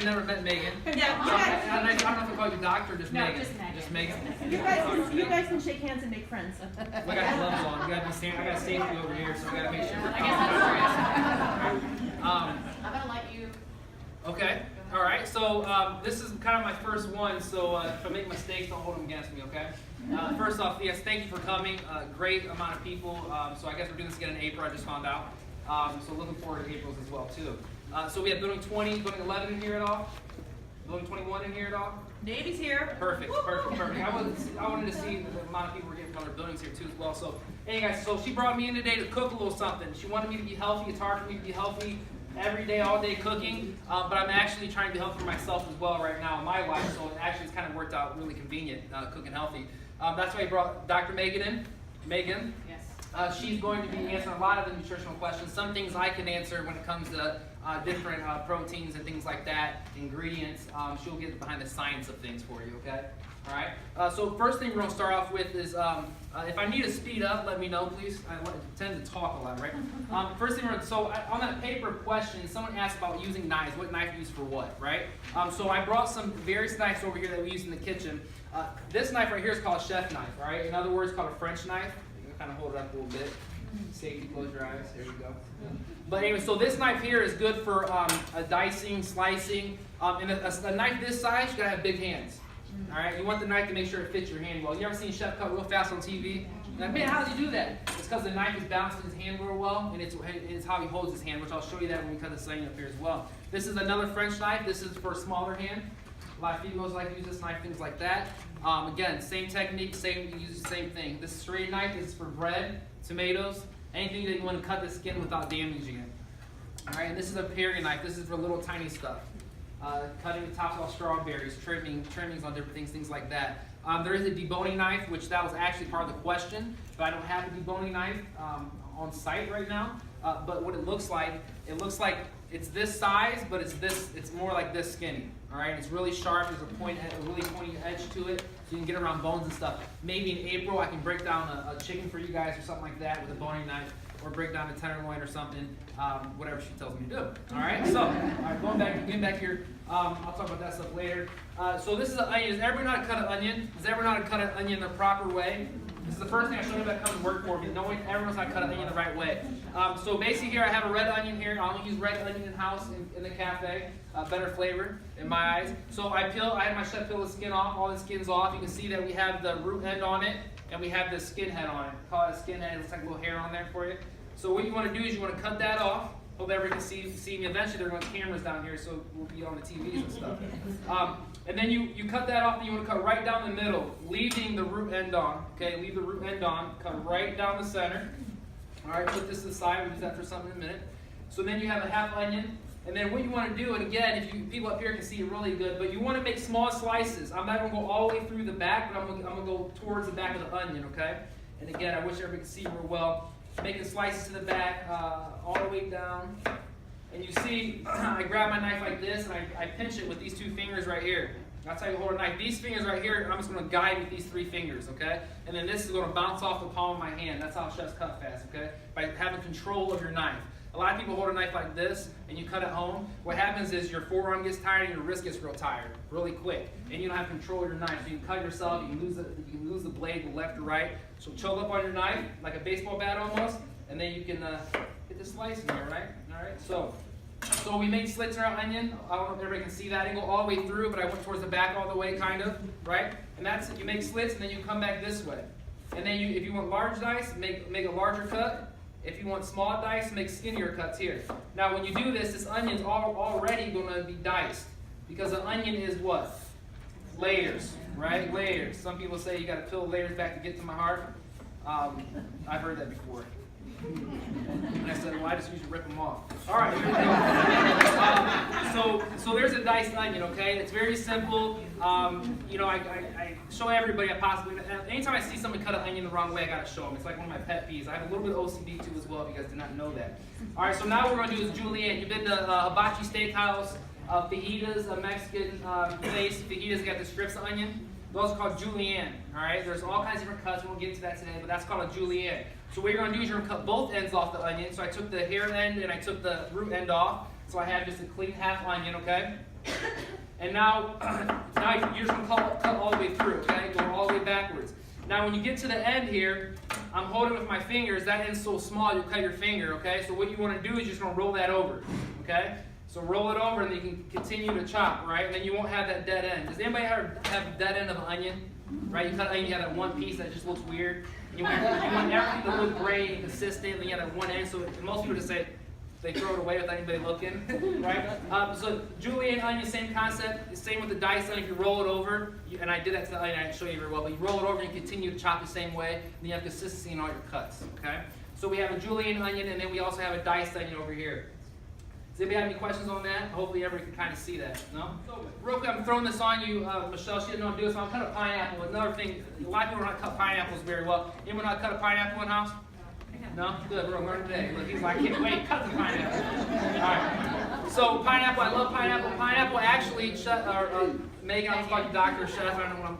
actually never met Megan. Yeah. I don't know if I call you doctor or just No, Megan. just Megan. Just Megan. You guys can shake hands and make friends. We got gloves on. We gotta be safe. I got safety over here, so we gotta make sure. I guess that's Um, I'm gonna let you. Okay. All right. So this is kind of my first one. So if I make mistakes, don't hold them against me. Okay. First off, yes, thank you for coming. Great amount of people. So I guess we're doing this again in April. I just found out. So looking forward to April's as well too. So we have building 20, building 11 in here at all. Building 21 in here at all. Navy's here. Perfect. I wanted to see the amount of people we're getting from other buildings here too as well. So, hey guys, so she brought me in today to cook a little something. She wanted me to be healthy. It's hard for me to be healthy every day, all day cooking, but I'm actually trying to be healthy for myself as well right now in my life. So it actually it's kind of worked out really convenient cooking healthy. That's why I brought Dr. Megan in. Megan. Yes. She's going to be answering a lot of the nutritional questions. Some things I can answer when it comes to different proteins and things like that, ingredients. She'll get behind the science of things for you, okay? All right. So first thing we're going to start off with is, if I need to speed up, let me know, please. I tend to talk a lot, right? First thing on that paper question, someone asked about using knives. What knife you use for what, right? So I brought some various knives over here that we use in the kitchen. This knife right here is called a chef knife, all right? In other words, called a French knife. You can kind of hold it up a little bit. Safety, close your eyes. There you go. But anyway, so this knife here is good for dicing, slicing. And a knife this size, you gotta have big hands. All right, you want the knife to make sure it fits your hand well. You ever seen a chef cut real fast on TV? You're like, man, how does he do that? It's because the knife is balanced in his hand real well, and it's how he holds his hand, which I'll show you that when we cut this onion up here as well. This is another French knife. This is for a smaller hand. A lot of females like to use this knife, things like that. Again, same technique, you use the same thing. This straight knife is for bread, tomatoes, anything that you want to cut the skin without damaging it. All right, and this is a paring knife. This is for little tiny stuff. Cutting the tops off strawberries, trimmings on different things like that. There is a deboning knife, which that was actually part of the question, but I don't have a deboning knife on site right now. But what it looks like it's this size, but it's more like this skinny. All right, it's really sharp. There's a really pointy edge to it, so you can get around bones and stuff. Maybe in April I can break down a chicken for you guys or something like that with a boning knife, or break down a tenderloin or something, whatever she tells me to do. All right, so getting back here. I'll talk about that stuff later. So this is an onion. Does everyone know how to cut an onion? Does everyone know how to cut an onion the proper way? This is the first thing I showed you that comes to work for me. Everyone knows how to cut an onion the right way. So basically here I have a red onion here. I only use red onion in-house in the cafe. Better flavor in my eyes. So I had my chef peel the skin off. All the skin's off. You can see that we have the root end on it, and we have the skin head on it. Call it a skin head. It looks like a little hair on there for you. So what you want to do is you want to cut that off. Hope everyone can see me. Eventually they're going to have cameras down here, so we'll be on the TVs and stuff. And then you cut that off, and you want to cut right down the middle, leaving the root end on. Okay, leave the root end on. Cut right down the center. All right, put this aside. We'll use that for something in a minute. So then you have a half onion. And then what you want to do, and again, people up here can see it really good, but you want to make small slices. I'm not going to go all the way through the back, but I'm going to go towards the back of the onion, okay? And again, I wish everybody could see real well. Making slices to the back, all the way down. And you see, I grab my knife like this, and I pinch it with these two fingers right here. That's how you hold a knife. These fingers right here, I'm just going to guide with these three fingers, okay? And then this is going to bounce off the palm of my hand. That's how chefs cut fast, okay? By having control of your knife. A lot of people hold a knife like this, and you cut at home. What happens is your forearm gets tired and your wrist gets real tired, really quick. And you don't have control of your knife. So you can cut yourself, you can lose the blade to left or right. So choke up on your knife, like a baseball bat almost, and then you can get the slice in there, right? All right, so we made slits in our onion. I don't know if everybody can see that. I didn't go all the way through, but I went towards the back all the way, kind of, right? And that's it. You make slits, and then you come back this way. And then if you want large dice, make a larger cut. If you want small dice, make skinnier cuts here. Now when you do this onion's already going to be diced. Because an onion is what? Layers, right? Layers. Some people say you got to peel layers back to get to my heart. I've heard that before. And I said, well, I just usually rip them off. All right, here we go. So there's a diced onion, okay? It's very simple. I show everybody anytime I see someone cut an onion the wrong way, I gotta show them. It's like one of my pet peeves. I have a little bit of OCD too as well, if you guys did not know that. All right, so now what we're gonna do is julienne. You've been to Hibachi Steakhouse, Fajitas, a Mexican place. Fajitas got the strips of onion. Those are called julienne, all right? There's all kinds of different cuts. We won't get into that today, but that's called a julienne. So what you're going to do is you're going to cut both ends off the onion. So I took the hair end and I took the root end off. So I have just a clean half onion, okay? And now, you're just going to cut all the way through, okay? Going all the way backwards. Now when you get to the end here, I'm holding with my fingers. That end's so small, you'll cut your finger, okay? So what you want to do is you're just going to roll that over, okay? So roll it over and then you can continue to chop, right? And then you won't have that dead end. Does anybody ever have dead end of an onion? Right? You cut onion, you have that one piece that just looks weird. You want everything to look great and consistent, and then you have that one end. So most people just say, they throw it away without anybody looking, right? So julienne onion, same concept. Same with the diced onion. If you roll it over, and I did that to the onion, I didn't show you very well, but you roll it over and you continue to chop the same way, and then you have consistency in all your cuts, okay? So we have a julienne onion, and then we also have a diced onion over here. Does anybody have any questions on that? Hopefully everybody can kind of see that, no? So real quick, I'm throwing this on you, Michelle, she didn't know how to do it, so I'm cutting a pineapple. Another thing, a lot of people don't know how to cut pineapples very well. Anyone know how to cut a pineapple in house? No? Good, we're learning today. Look, he's like, I can't wait, cut the pineapple. All right. So pineapple, I love pineapple. Pineapple actually, Megan, I was about doctor, chef, I don't know what I'm,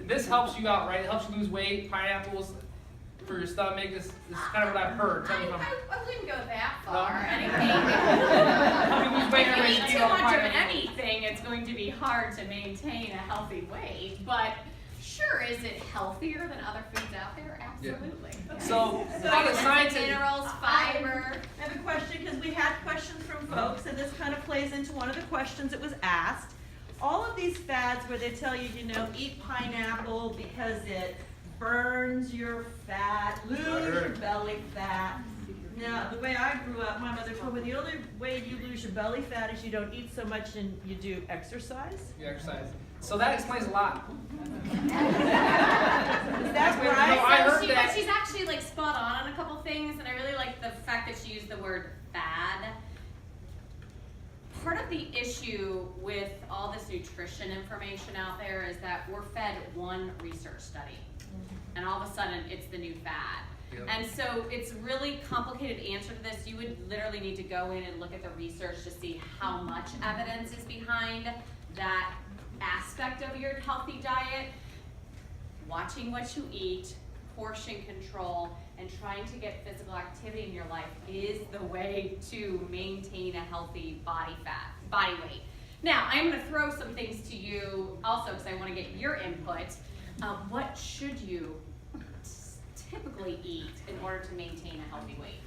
this helps you out, right? It helps you lose weight. Pineapples for your stomach, this is kind of what I've heard. Tell me if I'm... I wouldn't go that far. No? Anything. If If you eat too much of anything, it's going to be hard to maintain a healthy weight. But sure, is it healthier than other foods out there? Absolutely. Yeah. So So all the it's science... Minerals, fiber. I have a question because we had questions from folks, and this kind of plays into one of the questions that was asked. All of these fads where they tell you, eat pineapple because it burns your fat, lose your belly fat. Now, the way I grew up, my mother told me the only way you lose your belly fat is you don't eat so much and you do exercise. You exercise. So that explains a lot. Is that No, right? I heard that. But she's actually like spot on a couple things, and I really like the fact that she used the word fad. Part of the issue with all this nutrition information out there is that we're fed one research study, and all of a sudden it's the new fad. Yep. And so it's really complicated answer to this. You would literally need to go in and look at the research to see how much evidence is behind that aspect of your healthy diet. Watching what you eat, portion control, and trying to get physical activity in your life is the way to maintain a healthy body weight. Now, I'm going to throw some things to you also because I want to get your input. What should you typically eat in order to maintain a healthy weight?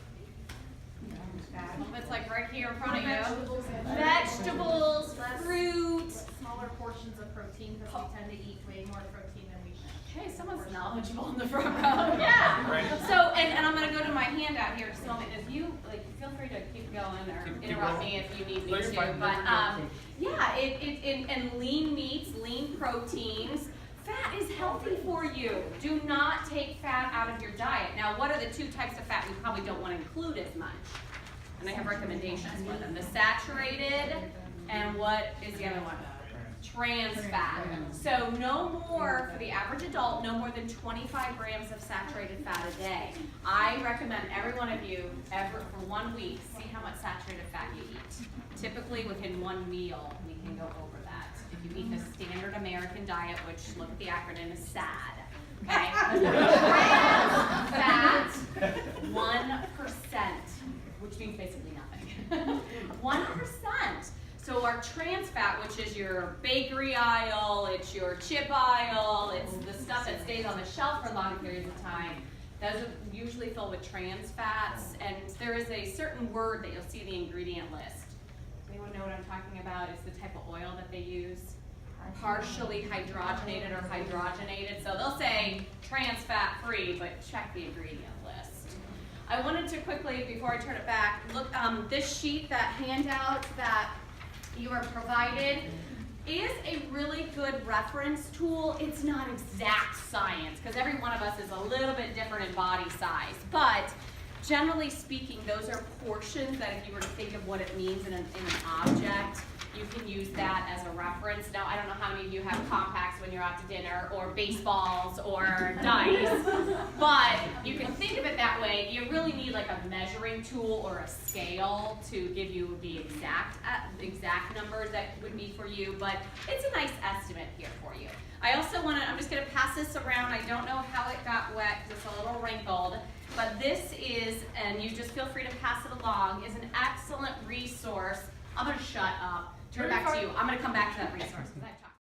It's like right here in front of you. Vegetables, fruit. Smaller portions of protein because we tend to eat way more protein than we should. Okay, someone's knowledgeable in the front row. Yeah. Right. So, and I'm going to go to my handout here just a moment. If you, feel free to keep going or Keep interrupt going. me if you need me No, you're to. fine. But, yeah, and lean meats, lean proteins. Fat is healthy for you. Do not take fat out of your diet. Now, what are the two types of fat we probably don't want to include as much? And I have recommendations for them. The saturated, and what is the other one? Trans fat. So no more, for the average adult, no more than 25 grams of saturated fat a day. I recommend every one of you, for 1 week, see how much saturated fat you eat. Typically within one meal, we can go over that. If you eat the standard American diet, which, look at the acronym, is SAD. Okay? Trans fat, 1%, which means basically nothing. 1%. So our trans fat, which is your bakery aisle, it's your chip aisle, it's the stuff that stays on the shelf for long periods of time, those are usually filled with trans fats, and there is a certain word that you'll see in the ingredient list. Anyone know what I'm talking about? It's the type of oil that they use. Partially hydrogenated or hydrogenated. So they'll say trans fat free, but check the ingredient list. I wanted to quickly, before I turn it back, look, this sheet, that handout that you are provided is a really good reference tool. It's not exact science because every one of us is a little bit different in body size, but generally speaking, those are portions that if you were to think of what it means in an object, you can use that as a reference. Now, I don't know how many of you have compacts when you're out to dinner, or baseballs, or dice, but you can think of it that way. You really need like a measuring tool or a scale to give you the exact numbers that would be for you, but it's a nice estimate here for you. I also I'm just gonna pass this around. I don't know how it got wet because it's a little wrinkled, but this is, and you just feel free to pass it along, is an excellent resource I'm gonna shut up, turn it back to you, I'm gonna come back to that resource, 'cause I've talked.